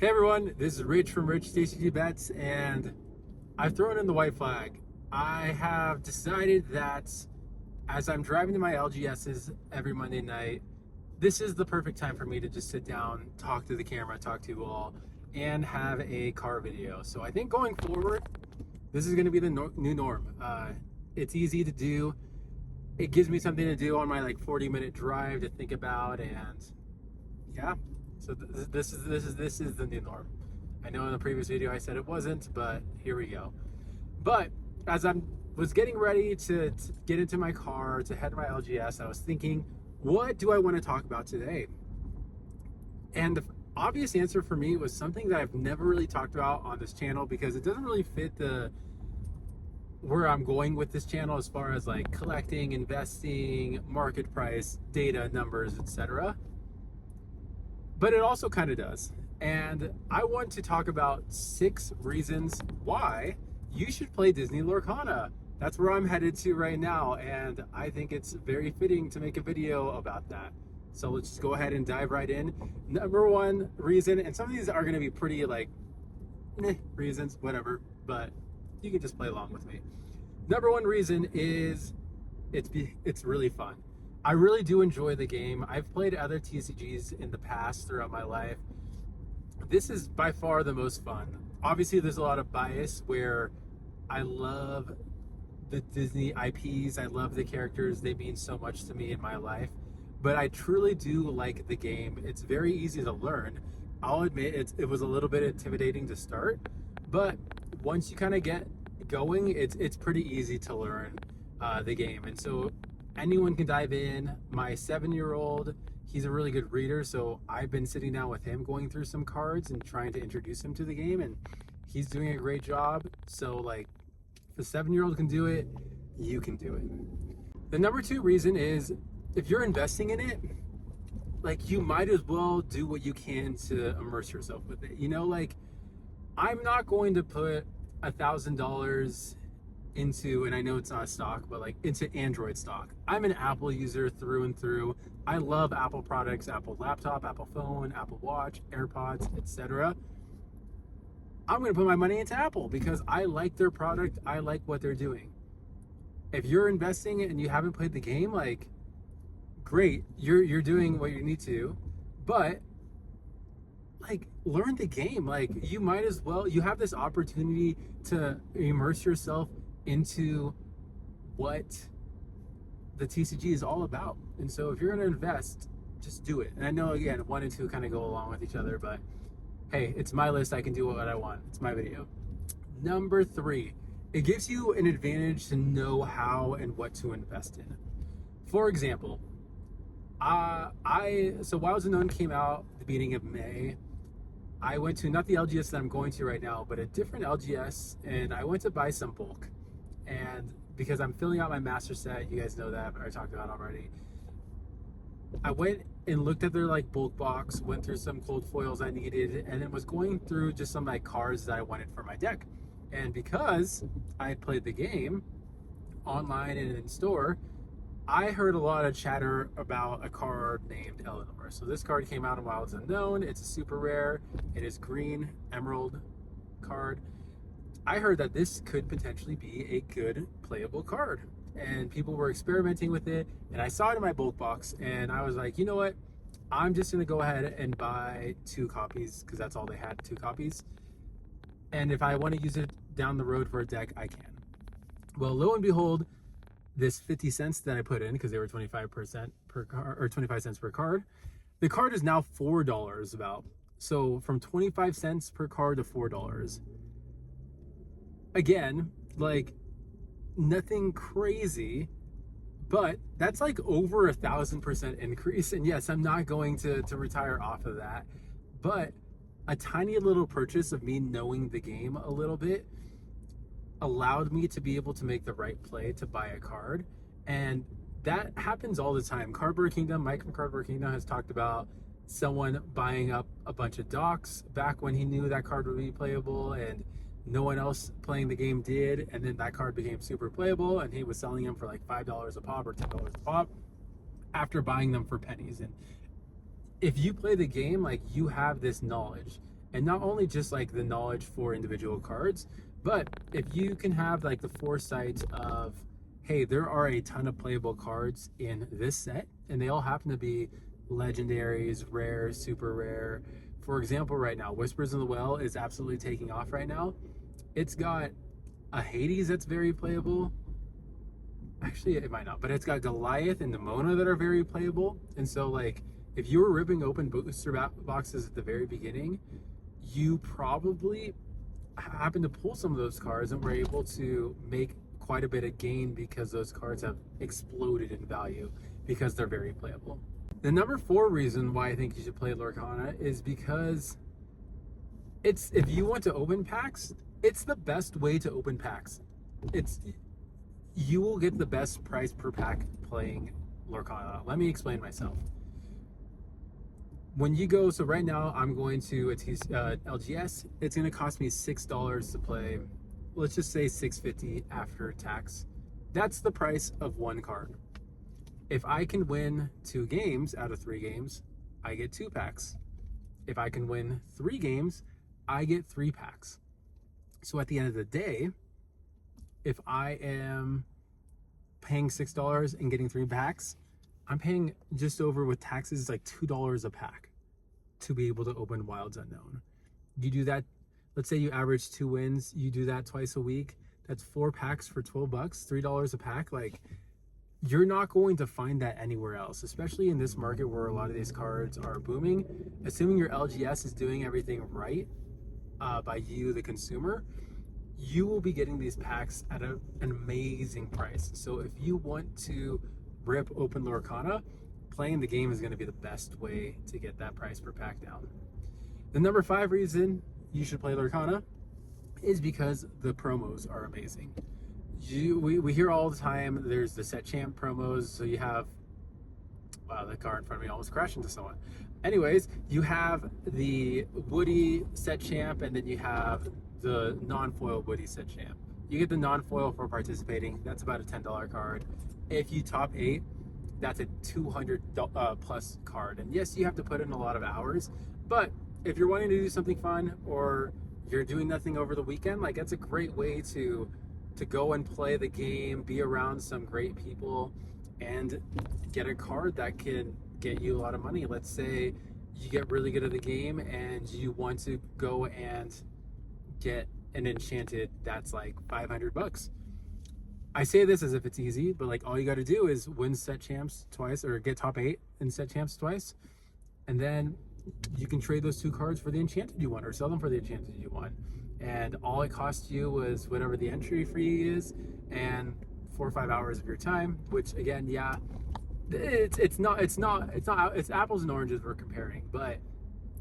Hey everyone, this is Rich from Rich TCG Bets, and I've thrown in the white flag. I have decided that as I'm driving to my LGSs every Monday night, this is the perfect time for me to just sit down, talk to the camera, talk to you all, and have a car video. So I think going forward, this is going to be the new norm. It's easy to do. It gives me something to do on my 40-minute drive to think about, and yeah, so this is the new norm. I know in the previous video I said it wasn't, but here we go. But as I was getting ready to get into my car to head to my LGS, I was thinking, what do I want to talk about today? And the obvious answer for me was something that I've never really talked about on this channel because it doesn't really fit where I'm going with this channel as far as collecting, investing, market price, data, numbers, etc. But it also kind of does. And I want to talk about 6 reasons why you should play Disney Lorcana. That's where I'm headed to right now, and I think it's very fitting to make a video about that. So let's just go ahead and dive right in. Number 1 reason, and some of these are going to be pretty reasons, whatever, but you can just play along with me. Number 1 reason is it's really fun. I really do enjoy the game. I've played other TCGs in the past throughout my life. This is by far the most fun. Obviously, there's a lot of bias where I love the Disney IPs. I love the characters. They mean so much to me in my life. But I truly do like the game. It's very easy to learn. I'll admit it was a little bit intimidating to start, but once you kind of get going, it's pretty easy to learn the game. And so anyone can dive in. My 7-year-old, he's a really good reader, so I've been sitting down with him going through some cards and trying to introduce him to the game, and he's doing a great job. So if a 7-year-old can do it, you can do it. The number 2 reason is if you're investing in it, you might as well do what you can to immerse yourself with it. I'm not going to put $1,000 into, and I know it's not a stock, but into Android stock. I'm an Apple user through and through. I love Apple products, Apple laptop, Apple phone, Apple Watch, AirPods, etc. I'm going to put my money into Apple because I like their product. I like what they're doing. If you're investing and you haven't played the game, great, you're doing what you need to, but learn the game. You might as well, you have this opportunity to immerse yourself into what the TCG is all about. And so if you're going to invest, just do it. And I know, again, 1 and 2 kind of go along with each other, but hey, it's my list. I can do what I want. It's my video. Number 3, it gives you an advantage to know how and what to invest in. For example, so Wilds Unknown came out at the beginning of May. I went to, not the LGS that I'm going to right now, but a different LGS, and I went to buy some bulk. And because I'm filling out my master set, you guys know that, I talked about already. I went and looked at their bulk box, went through some cold foils I needed, and then was going through just some cards that I wanted for my deck. And because I had played the game online and in store, I heard a lot of chatter about a card named Eleanor. So this card came out in Wilds Unknown. It's a super rare. It is green, emerald card. I heard that this could potentially be a good playable card. And people were experimenting with it. And I saw it in my bulk box. And I was like, you know what? I'm just going to go ahead and buy 2 copies because that's all they had, 2 copies. And if I want to use it down the road for a deck, I can. Well, lo and behold, this 50 cents that I put in, because they were 25% per card, or 25 cents per card, the card is now $4 about. So from 25 cents per card to $4. Again, nothing crazy, but that's over 1,000% increase. And yes, I'm not going to retire off of that, but a tiny little purchase of me knowing the game a little bit allowed me to be able to make the right play to buy a card. And that happens all the time. Cardboard Kingdom, Mike from Cardboard Kingdom has talked about someone buying up a bunch of docks back when he knew that card would be playable and no one else playing the game did, and then that card became super playable and he was selling them for $5 a pop or $10 a pop after buying them for pennies. And if you play the game, you have this knowledge. And not only just like the knowledge for individual cards, but if you can have like the foresight of, hey, there are a ton of playable cards in this set, and they all happen to be legendaries, rare, super rare. For example, right now, Whispers in the Well is absolutely taking off right now. It's got a Hades that's very playable. Actually, it might not, but it's got Goliath and Nimona that are very playable. And so, like, if you were ripping open booster boxes at the very beginning, you probably happen to pull some of those cards and were able to make quite a bit of gain because those cards have exploded in value because they're very playable. The number 4 reason why I think you should play Lorcana is because it's, if you want to open packs, it's the best way to open packs. It's, you will get the best price per pack playing Lorcana. Let me explain myself. When you go, so right now I'm going to a LGS. It's going to cost me $6 to play. Let's just say $6.50 after tax. That's the price of one card. If I can win 2 games out of 3 games, I get 2 packs. If I can win 3 games, I get 3 packs. So at the end of the day, if I am paying $6 and getting 3 packs, I'm paying just over, with taxes, like $2 a pack to be able to open Wilds Unknown. You do that, let's say you average 2 wins, you do that twice a week, that's 4 packs for $12, $3 a pack. Like, you're not going to find that anywhere else, especially in this market where a lot of these cards are booming. Assuming your LGS is doing everything right by you, the consumer, you will be getting these packs at an amazing price. So if you want to rip open Lorcana, playing the game is going to be the best way to get that price per pack down. The number 5 reason you should play Lorcana is because the promos are amazing. We hear all the time, there's the set champ promos. So you have, wow, the car in front of me almost crashed into someone. Anyways, you have the Woody set champ, and then you have the non-foil Woody set champ. You get the non-foil for participating. That's about a $10 card. If you top 8, that's a $200 plus card. And yes, you have to put in a lot of hours, but if you're wanting to do something fun, or you're doing nothing over the weekend, like, that's a great way to go and play the game, be around some great people, and get a card that can get you a lot of money. Let's say you get really good at the game and you want to go and get an enchanted that's like $500. I say this as if it's easy, but like, all you got to do is win set champs twice, or get top 8 in set champs twice, and then you can trade those 2 cards for the enchanted you want, or sell them for the enchanted you want. And all it costs you was whatever the entry fee is, and 4 or 5 hours of your time, which, again, yeah, it's apples and oranges we're comparing. But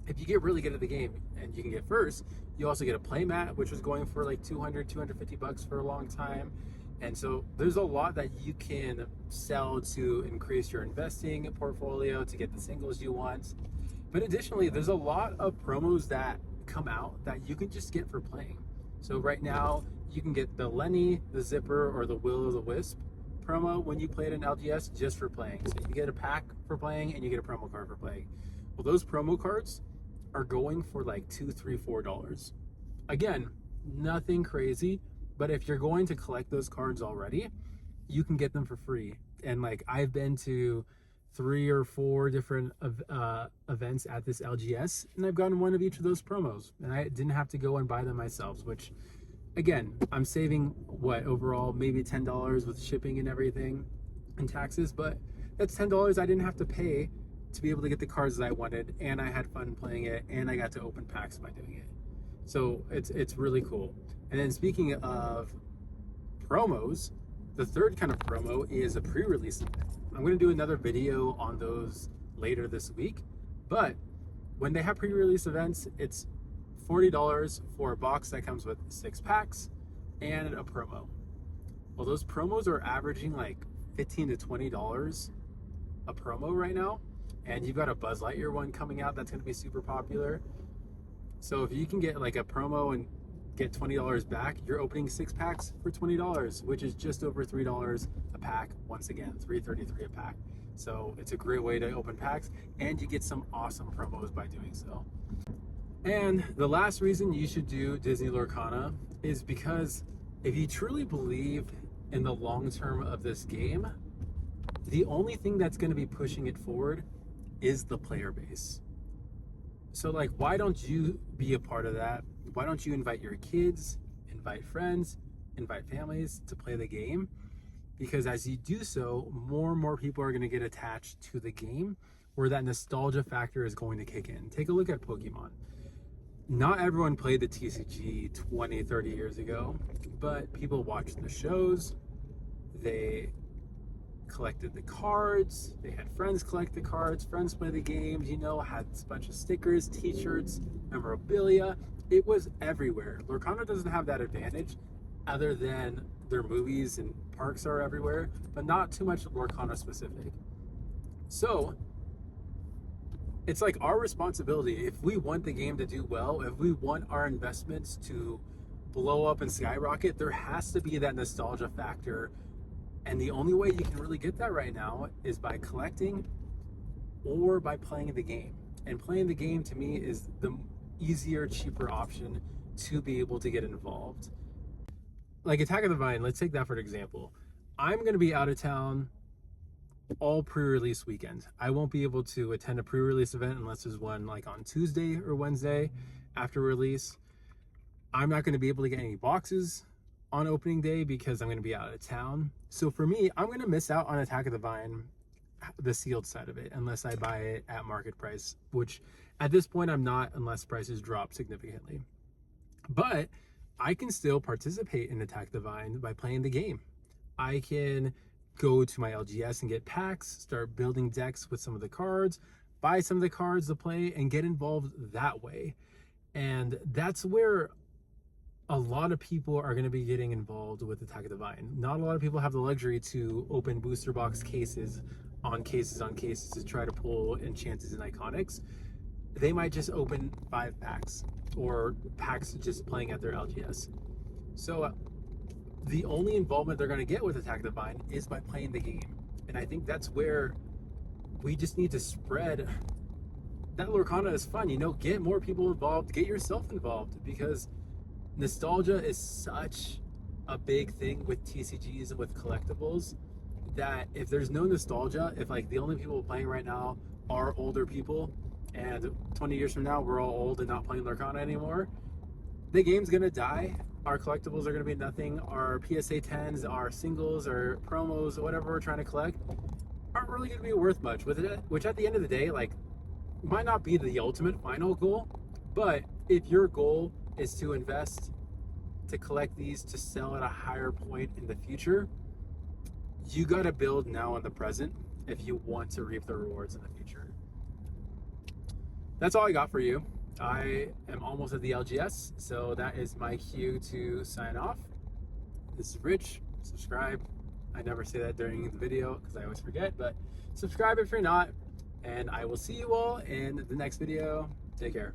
if you get really good at the game and you can get first, you also get a play mat, which was going for like $250 for a long time. And so there's a lot that you can sell to increase your investing portfolio, to get the singles you want. But additionally, there's a lot of promos that come out that you can just get for playing. So right now, you can get the Lenny, the Zipper, or the Will-o'-the-Wisp promo when you play it in LGS, just for playing. So you get a pack for playing, and you get a promo card for playing. Well, those promo cards are going for like $2, $3, $4. Again, nothing crazy, but if you're going to collect those cards already, you can get them for free. And like, I've been to 3 or 4 different events at this LGS, and I've gotten one of each of those promos, and I didn't have to go and buy them myself, which, again, I'm saving, what, overall maybe $10 with shipping and everything and taxes, but that's $10 I didn't have to pay to be able to get the cards that I wanted, and I had fun playing it, and I got to open packs by doing it. So it's really cool. And then, speaking of promos, the third kind of promo is a pre-release event. I'm going to do another video on those later this week, but when they have pre-release events, it's $40 for a box that comes with 6 packs and a promo. Well, those promos are averaging like $15 to $20 a promo right now, and you've got a Buzz Lightyear one coming out that's going to be super popular. So if you can get like a promo and get $20 back, you're opening 6 packs for $20, which is just over $3 a pack. Once again, $3.33 a pack. So it's a great way to open packs, and you get some awesome promos by doing so. And the last reason you should do Disney Lorcana is because if you truly believe in the long term of this game, the only thing that's going to be pushing it forward is the player base. So, like, why don't you be a part of that? Why don't you invite your kids, invite friends, invite families to play the game? Because as you do so, more and more people are going to get attached to the game where that nostalgia factor is going to kick in. Take a look at Pokemon. Not everyone played the TCG 20, 30 years ago, but people watched the shows, they collected the cards, they had friends collect the cards, friends play the games, had a bunch of stickers, t-shirts, memorabilia. It was everywhere. Lorcana doesn't have that advantage other than their movies and parks are everywhere, but not too much Lorcana specific. So it's like our responsibility, if we want the game to do well, if we want our investments to blow up and skyrocket, there has to be that nostalgia factor. And the only way you can really get that right now is by collecting or by playing the game. And playing the game to me is the easier, cheaper option to be able to get involved. Like Attack of the Vine, let's take that for an example. I'm going to be out of town all pre-release weekend. I won't be able to attend a pre-release event unless there's one like on Tuesday or Wednesday after release. I'm not going to be able to get any boxes on opening day because I'm going to be out of town. So for me, I'm going to miss out on Attack of the Vine, the sealed side of it, unless I buy it at market price, which at this point I'm not, unless prices drop significantly. But I can still participate in Attack the Vine by playing the game. I can go to my LGS and get packs, start building decks with some of the cards, buy some of the cards to play, and get involved that way. And that's where a lot of people are going to be getting involved with Attack of the Vine. Not a lot of people have the luxury to open booster box cases on cases on cases to try to pull enchanters and iconics. They might just open 5 packs or packs just playing at their LGS. So the only involvement they're going to get with Attack the Vine is by playing the game. And I think that's where we just need to spread that Lorcana is fun. Get more people involved, get yourself involved, because nostalgia is such a big thing with TCGs and with collectibles that if there's no nostalgia, if like the only people playing right now are older people, and 20 years from now we're all old and not playing Lorcana anymore, the game's gonna die. Our collectibles are gonna be nothing. Our PSA 10s, our singles, our promos, whatever we're trying to collect, aren't really gonna be worth much with it. Which at the end of the day, like, might not be the ultimate final goal, but if your goal is to invest, to collect these, to sell at a higher point in the future, you gotta build now in the present if you want to reap the rewards in the future. That's all I got for you. I am almost at the LGS, so that is my cue to sign off. This is Rich. Subscribe. I never say that during the video because I always forget, but subscribe if you're not, and I will see you all in the next video. Take care.